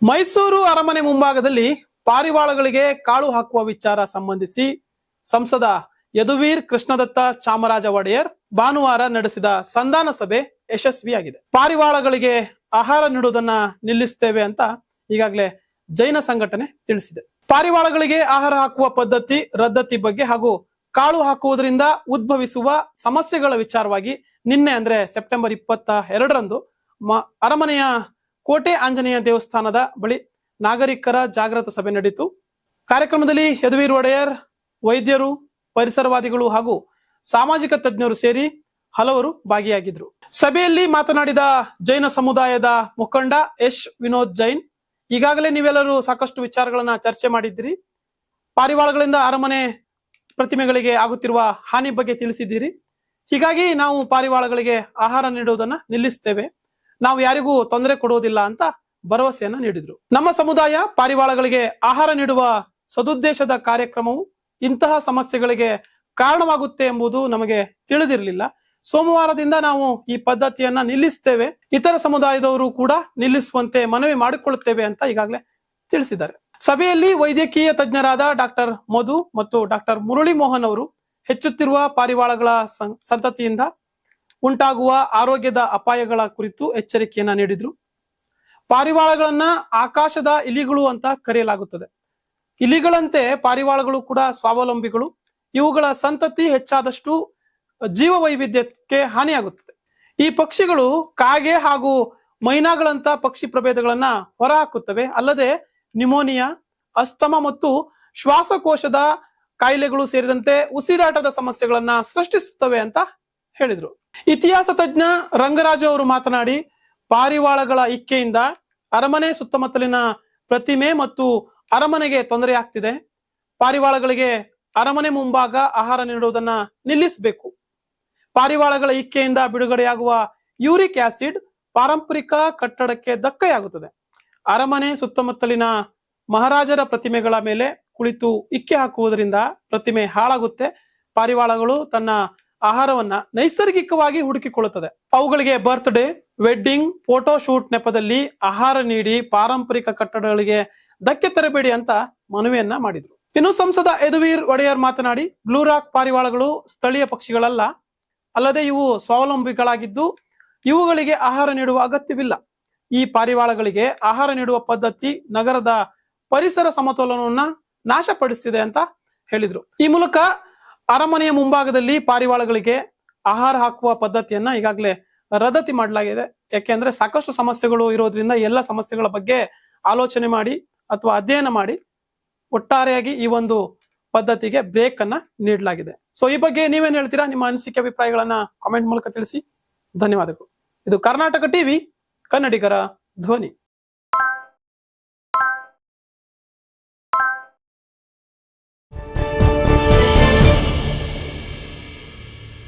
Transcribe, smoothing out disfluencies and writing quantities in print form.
ಮೈಸೂರು ಅರಮನೆ ಮುಂಭಾಗದಲ್ಲಿ ಪಾರಿವಾಳಗಳಿಗೆ ಕಾಳು ಹಾಕುವ ವಿಚಾರ ಸಂಬಂಧಿಸಿ ಸಂಸದ ಯದುವೀರ್ ಕೃಷ್ಣದತ್ತ ಚಾಮರಾಜ ಒಡೆಯರ್ ಭಾನುವಾರ ನಡೆಸಿದ ಸಂಧಾನ ಸಭೆ ಯಶಸ್ವಿಯಾಗಿದೆ. ಪಾರಿವಾಳಗಳಿಗೆ ಆಹಾರ ನೀಡುವುದನ್ನ ನಿಲ್ಲಿಸ್ತೇವೆ ಅಂತ ಈಗಾಗಲೇ ಜೈನ ಸಂಘಟನೆ ತಿಳಿಸಿದೆ. ಪಾರಿವಾಳಗಳಿಗೆ ಆಹಾರ ಹಾಕುವ ಪದ್ಧತಿ ರದ್ದತಿ ಬಗ್ಗೆ ಹಾಗೂ ಕಾಳು ಹಾಕುವುದರಿಂದ ಉದ್ಭವಿಸುವ ಸಮಸ್ಯೆಗಳ ವಿಚಾರವಾಗಿ ನಿನ್ನೆ ಅಂದ್ರೆ ಸೆಪ್ಟೆಂಬರ್ 22ರಂದು ಅರಮನೆಯ ಕೋಟೆ ಆಂಜನೇಯ ದೇವಸ್ಥಾನದ ಬಳಿ ನಾಗರಿಕರ ಜಾಗೃತ ಸಭೆ ನಡೆಯಿತು. ಕಾರ್ಯಕ್ರಮದಲ್ಲಿ ಯದುವೀರ್ ಒಡೆಯರ್, ವೈದ್ಯರು, ಪರಿಸರವಾದಿಗಳು ಹಾಗೂ ಸಾಮಾಜಿಕ ತಜ್ಞರು ಸೇರಿ ಹಲವರು ಭಾಗಿಯಾಗಿದ್ರು. ಸಭೆಯಲ್ಲಿ ಮಾತನಾಡಿದ ಜೈನ ಸಮುದಾಯದ ಮುಖಂಡ ಎಸ್ ವಿನೋದ್ ಜೈನ್, ಈಗಾಗಲೇ ನೀವೆಲ್ಲರೂ ಸಾಕಷ್ಟು ವಿಚಾರಗಳನ್ನ ಚರ್ಚೆ ಮಾಡಿದ್ದೀರಿ. ಪಾರಿವಾಳಗಳಿಂದ ಅರಮನೆ ಪ್ರತಿಮೆಗಳಿಗೆ ಆಗುತ್ತಿರುವ ಹಾನಿ ಬಗ್ಗೆ ತಿಳಿಸಿದ್ದೀರಿ. ಹೀಗಾಗಿ ನಾವು ಪಾರಿವಾಳಗಳಿಗೆ ಆಹಾರ ನೀಡುವುದನ್ನ ನಿಲ್ಲಿಸ್ತೇವೆ, ನಾವು ಯಾರಿಗೂ ತೊಂದರೆ ಕೊಡುವುದಿಲ್ಲ ಅಂತ ಭರವಸೆಯನ್ನ ನೀಡಿದ್ರು. ನಮ್ಮ ಸಮುದಾಯ ಪಾರಿವಾಳಗಳಿಗೆ ಆಹಾರ ನೀಡುವ ಸದುದ್ದೇಶದ ಕಾರ್ಯಕ್ರಮವು ಇಂತಹ ಸಮಸ್ಯೆಗಳಿಗೆ ಕಾರಣವಾಗುತ್ತೆ ಎಂಬುದು ನಮಗೆ ತಿಳಿದಿರಲಿಲ್ಲ. ಸೋಮವಾರದಿಂದ ನಾವು ಈ ಪದ್ಧತಿಯನ್ನ ನಿಲ್ಲಿಸ್ತೇವೆ, ಇತರ ಸಮುದಾಯದವರು ಕೂಡ ನಿಲ್ಲಿಸುವಂತೆ ಮನವಿ ಮಾಡಿಕೊಳ್ಳುತ್ತೇವೆ ಅಂತ ಈಗಾಗಲೇ ತಿಳಿಸಿದ್ದಾರೆ. ಸಭೆಯಲ್ಲಿ ವೈದ್ಯಕೀಯ ತಜ್ಞರಾದ ಡಾಕ್ಟರ್ ಮಧು ಮತ್ತು ಡಾಕ್ಟರ್ ಮುರಳಿ ಮೋಹನ್ ಅವರು ಹೆಚ್ಚುತ್ತಿರುವ ಪಾರಿವಾಳಗಳ ಸಂತತಿಯಿಂದ ಉಂಟಾಗುವ ಆರೋಗ್ಯದ ಅಪಾಯಗಳ ಕುರಿತು ಎಚ್ಚರಿಕೆಯನ್ನ ನೀಡಿದ್ರು. ಪಾರಿವಾಳಗಳನ್ನ ಆಕಾಶದ ಇಲಿಗಳು ಅಂತ ಕರೆಯಲಾಗುತ್ತದೆ. ಇಲಿಗಳಂತೆ ಪಾರಿವಾಳಗಳು ಕೂಡ ಸ್ವಾವಲಂಬಿಗಳು. ಇವುಗಳ ಸಂತತಿ ಹೆಚ್ಚಾದಷ್ಟು ಜೀವ ವೈವಿಧ್ಯಕ್ಕೆ ಹಾನಿಯಾಗುತ್ತದೆ. ಈ ಪಕ್ಷಿಗಳು ಕಾಗೆ ಹಾಗೂ ಮೈನಾಗಳಂತ ಪಕ್ಷಿ ಪ್ರಭೇದಗಳನ್ನ ಹೊರಹಾಕುತ್ತವೆ. ಅಲ್ಲದೆ ನಿಮೋನಿಯಾ, ಅಸ್ತಮ ಮತ್ತು ಶ್ವಾಸಕೋಶದ ಕಾಯಿಲೆಗಳು ಸೇರಿದಂತೆ ಉಸಿರಾಟದ ಸಮಸ್ಯೆಗಳನ್ನ ಸೃಷ್ಟಿಸುತ್ತವೆ ಅಂತ ಹೇಳಿದ್ರು. ಇತಿಹಾಸ ತಜ್ಞ ರಂಗರಾಜು ಅವರು ಮಾತನಾಡಿ, ಪಾರಿವಾಳಗಳ ಇಕ್ಕೆಯಿಂದ ಅರಮನೆ ಸುತ್ತಮುತ್ತಲಿನ ಪ್ರತಿಮೆ ಮತ್ತು ಅರಮನೆಗೆ ತೊಂದರೆ ಆಗ್ತಿದೆ. ಪಾರಿವಾಳಗಳಿಗೆ ಅರಮನೆ ಮುಂಭಾಗ ಆಹಾರ ನೀಡುವುದನ್ನ ನಿಲ್ಲಿಸಬೇಕು. ಪಾರಿವಾಳಗಳ ಇಕ್ಕೆಯಿಂದ ಬಿಡುಗಡೆಯಾಗುವ ಯೂರಿಕ್ ಆಸಿಡ್ ಪಾರಂಪರಿಕ ಕಟ್ಟಡಕ್ಕೆ ಧಕ್ಕೆಯಾಗುತ್ತದೆ. ಅರಮನೆ ಸುತ್ತಮುತ್ತಲಿನ ಮಹಾರಾಜರ ಪ್ರತಿಮೆಗಳ ಮೇಲೆ ಕುಳಿತು ಇಕ್ಕೆ ಹಾಕುವುದರಿಂದ ಪ್ರತಿಮೆ ಹಾಳಾಗುತ್ತೆ. ಪಾರಿವಾಳಗಳು ತನ್ನ ಆಹಾರವನ್ನ ನೈಸರ್ಗಿಕವಾಗಿ ಹುಡುಕಿಕೊಳ್ಳುತ್ತದೆ. ಅವುಗಳಿಗೆ ಬರ್ತ್ಡೇ, ವೆಡ್ಡಿಂಗ್, ಫೋಟೋ ಶೂಟ್ ನೆಪದಲ್ಲಿ ಆಹಾರ ನೀಡಿ ಪಾರಂಪರಿಕ ಕಟ್ಟಡಗಳಿಗೆ ಧಕ್ಕೆ ತರಬೇಡಿ ಅಂತ ಮನವಿಯನ್ನ ಮಾಡಿದ್ರು. ಇನ್ನು ಸಂಸದ ಯದುವೀರ್ ಒಡೆಯರ್ ಮಾತನಾಡಿ, ಬ್ಲೂ ರಾಕ್ ಪಾರಿವಾಳಗಳು ಸ್ಥಳೀಯ ಪಕ್ಷಿಗಳಲ್ಲ, ಅಲ್ಲದೆ ಇವು ಸ್ವಾವಲಂಬಿಗಳಾಗಿದ್ದು ಇವುಗಳಿಗೆ ಆಹಾರ ನೀಡುವ ಅಗತ್ಯವಿಲ್ಲ. ಈ ಪಾರಿವಾಳಗಳಿಗೆ ಆಹಾರ ನೀಡುವ ಪದ್ಧತಿ ನಗರದ ಪರಿಸರ ಸಮತೋಲನವನ್ನ ನಾಶಪಡಿಸ್ತಿದೆ ಅಂತ ಹೇಳಿದ್ರು. ಈ ಮೂಲಕ ಅರಮನೆಯ ಮುಂಭಾಗದಲ್ಲಿ ಪಾರಿವಾಳಗಳಿಗೆ ಆಹಾರ ಹಾಕುವ ಪದ್ಧತಿಯನ್ನ ಈಗಾಗಲೇ ರದ್ದತಿ ಮಾಡಲಾಗಿದೆ. ಯಾಕೆಂದ್ರೆ ಸಾಕಷ್ಟು ಸಮಸ್ಯೆಗಳು ಇರೋದ್ರಿಂದ ಎಲ್ಲ ಸಮಸ್ಯೆಗಳ ಬಗ್ಗೆ ಆಲೋಚನೆ ಮಾಡಿ ಅಥವಾ ಅಧ್ಯಯನ ಮಾಡಿ ಒಟ್ಟಾರೆಯಾಗಿ ಈ ಒಂದು ಪದ್ಧತಿಗೆ ಬ್ರೇಕ್ ಅನ್ನ ನೀಡಲಾಗಿದೆ. ಸೊ ಈ ಬಗ್ಗೆ ನೀವೇನ್ ಹೇಳ್ತೀರಾ? ನಿಮ್ಮ ಅನಿಸಿಕೆ ಅಭಿಪ್ರಾಯಗಳನ್ನ ಕಾಮೆಂಟ್ ಮೂಲಕ ತಿಳಿಸಿ. ಧನ್ಯವಾದಗಳು. ಇದು ಕರ್ನಾಟಕ ಟಿವಿ, ಕನ್ನಡಿಗರ ಧ್ವನಿ.